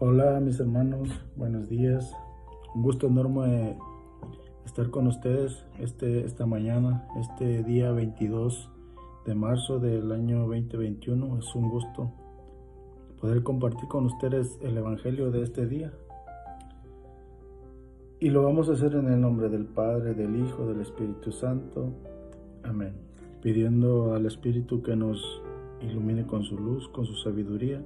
Hola mis hermanos, buenos días. Un gusto enorme estar con ustedes esta mañana, este día 22 de marzo del año 2021. Es un gusto poder compartir con ustedes el evangelio de este día. Y lo vamos a hacer en el nombre del Padre, del Hijo, del Espíritu Santo. Amén. Pidiendo al Espíritu que nos ilumine con su luz, con su sabiduría.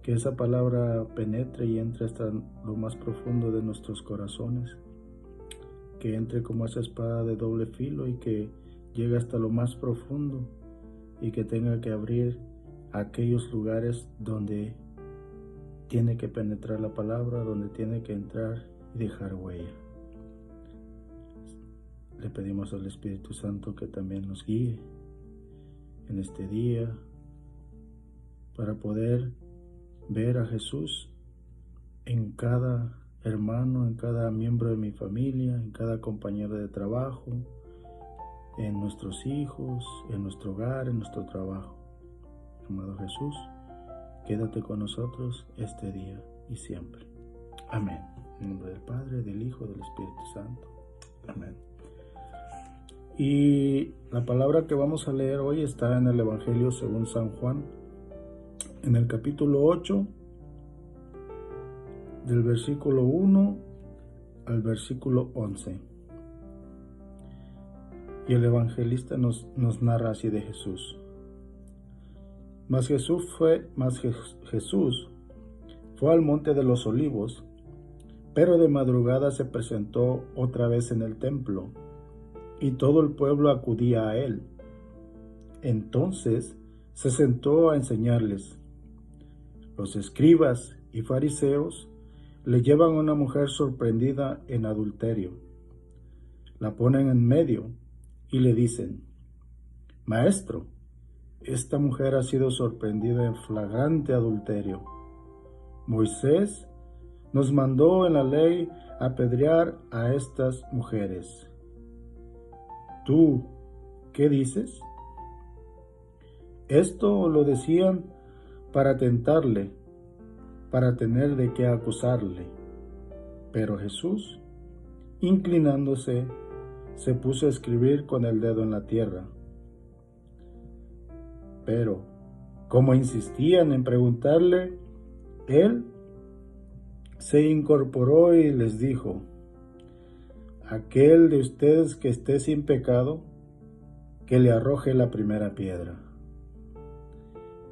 Que esa palabra penetre y entre hasta lo más profundo de nuestros corazones, que entre como esa espada de doble filo y que llegue hasta lo más profundo y que tenga que abrir aquellos lugares donde tiene que penetrar la palabra, donde tiene que entrar y dejar huella. Le pedimos al Espíritu Santo que también nos guíe en este día para poder ver a Jesús en cada hermano, en cada miembro de mi familia, en cada compañero de trabajo, en nuestros hijos, en nuestro hogar, en nuestro trabajo. Amado Jesús, quédate con nosotros este día y siempre. Amén. En nombre del Padre, del Hijo, del Espíritu Santo. Amén. Y la palabra que vamos a leer hoy está en el Evangelio según San Juan, en el capítulo 8, del versículo 1 al versículo 11. Y el evangelista nos narra así de Jesús. Mas Jesús fue al monte de los olivos, pero de madrugada se presentó otra vez en el templo, y todo el pueblo acudía a él. Entonces se sentó a enseñarles. Los escribas y fariseos le llevan a una mujer sorprendida en adulterio. La ponen en medio y le dicen: Maestro, esta mujer ha sido sorprendida en flagrante adulterio. Moisés nos mandó en la ley apedrear a estas mujeres. ¿Tú qué dices? Esto lo decían para tentarle, para tener de qué acusarle. Pero Jesús, inclinándose, se puso a escribir con el dedo en la tierra. Pero, como insistían en preguntarle, él se incorporó y les dijo: aquel de ustedes que esté sin pecado, que le arroje la primera piedra.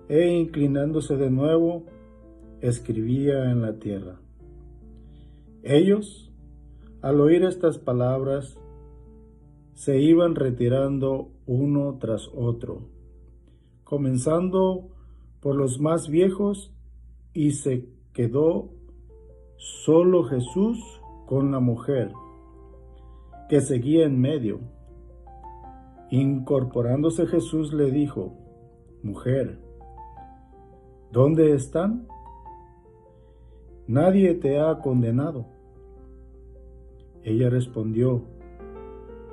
E inclinándose de nuevo, escribía en la tierra. Ellos, al oír estas palabras, se iban retirando uno tras otro, comenzando por los más viejos, y se quedó solo Jesús con la mujer, que seguía en medio. Incorporándose Jesús le dijo: Mujer, ¿dónde están? Nadie te ha condenado. Ella respondió: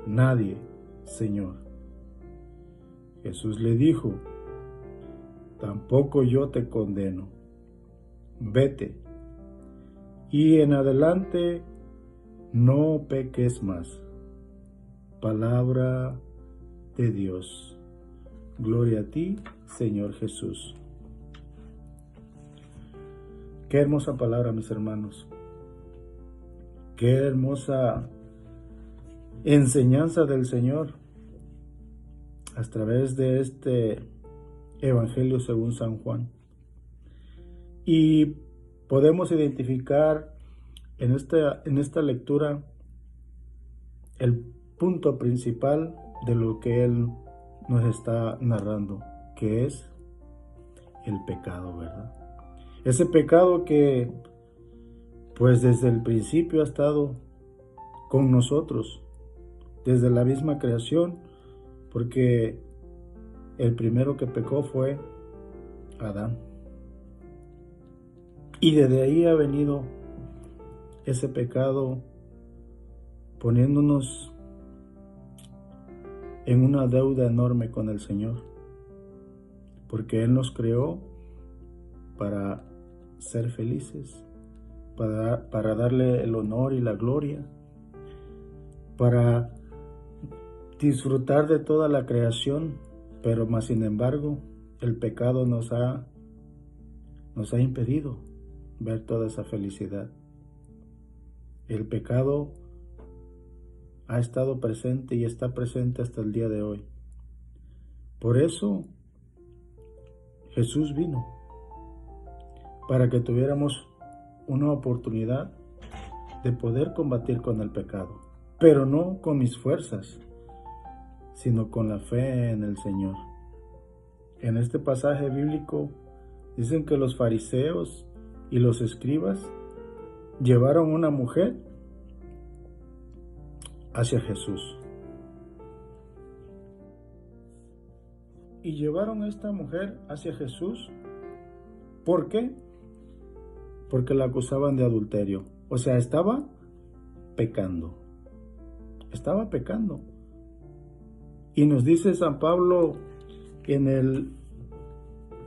Nadie, Señor. Jesús le dijo: Tampoco yo te condeno. Vete, y en adelante no peques más. Palabra de Dios. Gloria a ti, Señor Jesús. Qué hermosa palabra, mis hermanos. Qué hermosa enseñanza del Señor a través de este Evangelio según San Juan. Y podemos identificar en esta lectura el punto principal de lo que Él nos está narrando, que es el pecado, ¿verdad? Ese pecado que pues desde el principio ha estado con nosotros, desde la misma creación, porque el primero que pecó fue Adán. Y desde ahí ha venido ese pecado poniéndonos en una deuda enorme con el Señor, porque Él nos creó para ser felices, para darle el honor y la gloria, para disfrutar de toda la creación, pero más sin embargo, el pecado nos ha impedido ver toda esa felicidad. El pecado ha estado presente y está presente hasta el día de hoy. Por eso Jesús vino, para que tuviéramos una oportunidad de poder combatir con el pecado, pero no con mis fuerzas, sino con la fe en el Señor. En este pasaje bíblico dicen que los fariseos y los escribas llevaron una mujer hacia Jesús. Y llevaron a esta mujer hacia Jesús. ¿Por qué? Porque la acusaban de adulterio. O sea, estaba pecando. Estaba pecando. Y nos dice San Pablo en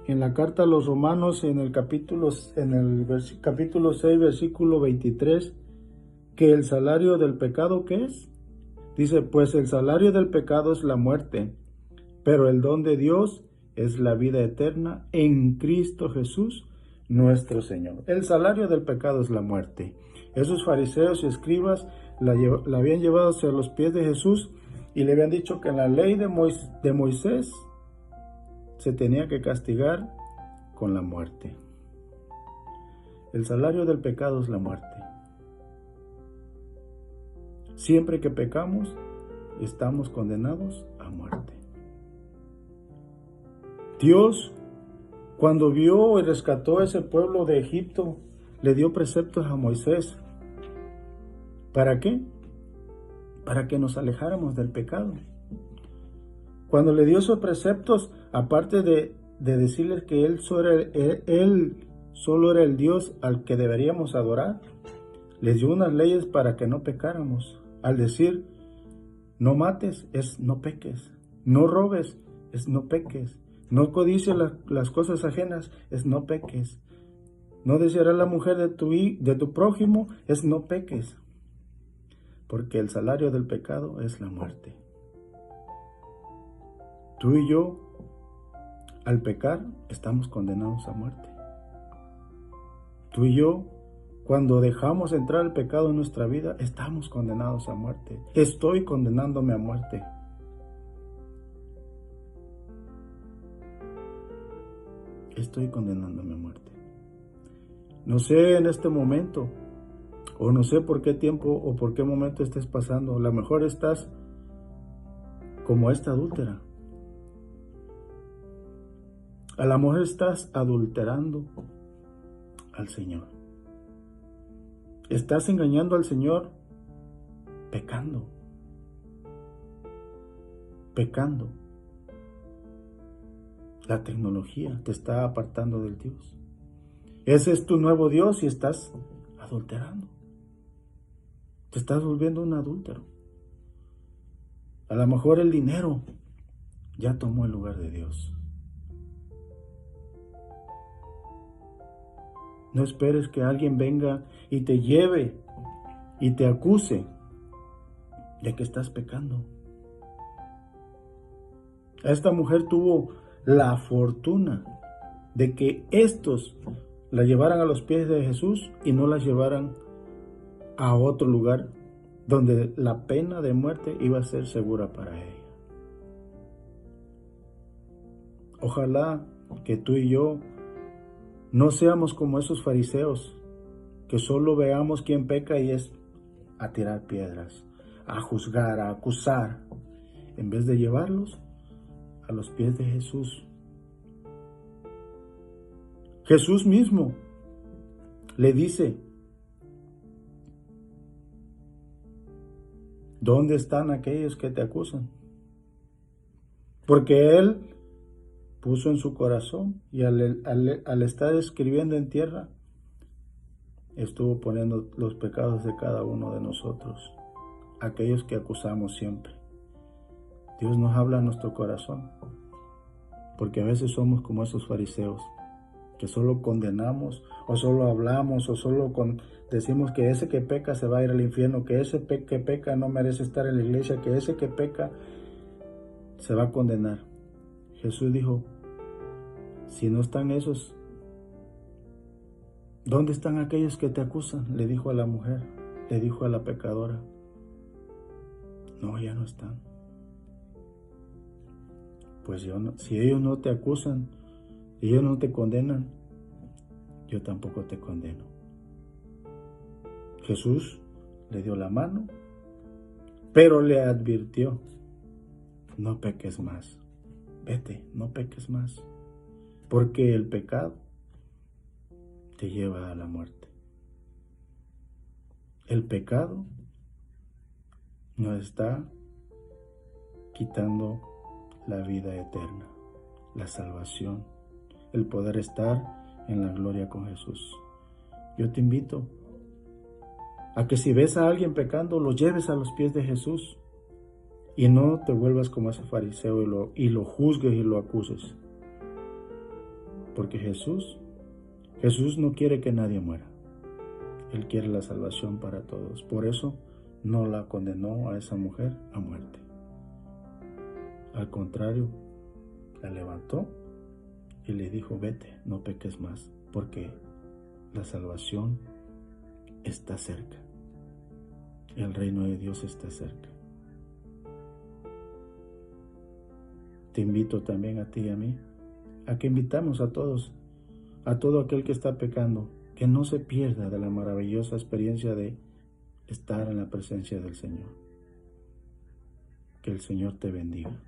la carta a los Romanos, en el capítulo 6, versículo 23, que el salario del pecado, ¿qué es? Dice, pues el salario del pecado es la muerte, pero el don de Dios es la vida eterna en Cristo Jesús, nuestro Señor. El salario del pecado es la muerte. Esos fariseos y escribas la habían llevado hacia los pies de Jesús y le habían dicho que en la ley de Moisés se tenía que castigar con la muerte. El salario del pecado es la muerte. Siempre que pecamos, estamos condenados a muerte. Dios, cuando vio y rescató a ese pueblo de Egipto, le dio preceptos a Moisés. ¿Para qué? Para que nos alejáramos del pecado. Cuando le dio esos preceptos, aparte de decirles que Él solo era el Dios al que deberíamos adorar, les dio unas leyes para que no pecáramos. Al decir, no mates, es no peques. No robes, es no peques. No codicies las cosas ajenas, es no peques. No desearás la mujer de tu prójimo, es no peques. Porque el salario del pecado es la muerte. Tú y yo, al pecar, estamos condenados a muerte. Tú y yo, cuando dejamos entrar el pecado en nuestra vida, estamos condenados a muerte. Estoy condenándome a muerte. Estoy condenándome a muerte. No sé en este momento, o no sé por qué tiempo o por qué momento estés pasando. A lo mejor estás como esta adúltera. A lo mejor estás adulterando al Señor. Estás engañando al Señor pecando. Pecando. La tecnología te está apartando del Dios. Ese es tu nuevo Dios y estás adulterando. Te estás volviendo un adúltero. A lo mejor el dinero ya tomó el lugar de Dios. No esperes que alguien venga y te lleve y te acuse de que estás pecando. Esta mujer tuvo la fortuna de que estos la llevaran a los pies de Jesús y no la llevaran a otro lugar donde la pena de muerte iba a ser segura para ella. Ojalá que tú y yo no seamos como esos fariseos, que solo veamos quién peca y es a tirar piedras, a juzgar, a acusar, en vez de llevarlos a los pies de Jesús. Jesús mismo le dice, ¿dónde están aquellos que te acusan? Porque Él puso en su corazón y al estar escribiendo en tierra, estuvo poniendo los pecados de cada uno de nosotros, aquellos que acusamos siempre. Dios nos habla a nuestro corazón, porque a veces somos como esos fariseos, que solo condenamos, o solo hablamos, o solo decimos que ese que peca se va a ir al infierno, que ese que peca no merece estar en la iglesia, que ese que peca se va a condenar. Jesús dijo, si no están esos, ¿dónde están aquellos que te acusan? Le dijo a la mujer, le dijo a la pecadora. No, ya no están. Pues si ellos no te acusan, si ellos no te condenan, yo tampoco te condeno. Jesús le dio la mano, pero le advirtió, no peques más. Vete, no peques más, porque el pecado te lleva a la muerte. El pecado nos está quitando la vida eterna, la salvación, el poder estar en la gloria con Jesús. Yo te invito a que si ves a alguien pecando, lo lleves a los pies de Jesús y no te vuelvas como ese fariseo y lo juzgues y lo acuses. Porque Jesús no quiere que nadie muera. Él quiere la salvación para todos. Por eso no la condenó a esa mujer a muerte. Al contrario, la levantó y le dijo, vete, no peques más, porque la salvación está cerca. El reino de Dios está cerca. Te invito también a ti y a mí, a que invitamos a todos, a todo aquel que está pecando, que no se pierda de la maravillosa experiencia de estar en la presencia del Señor. Que el Señor te bendiga.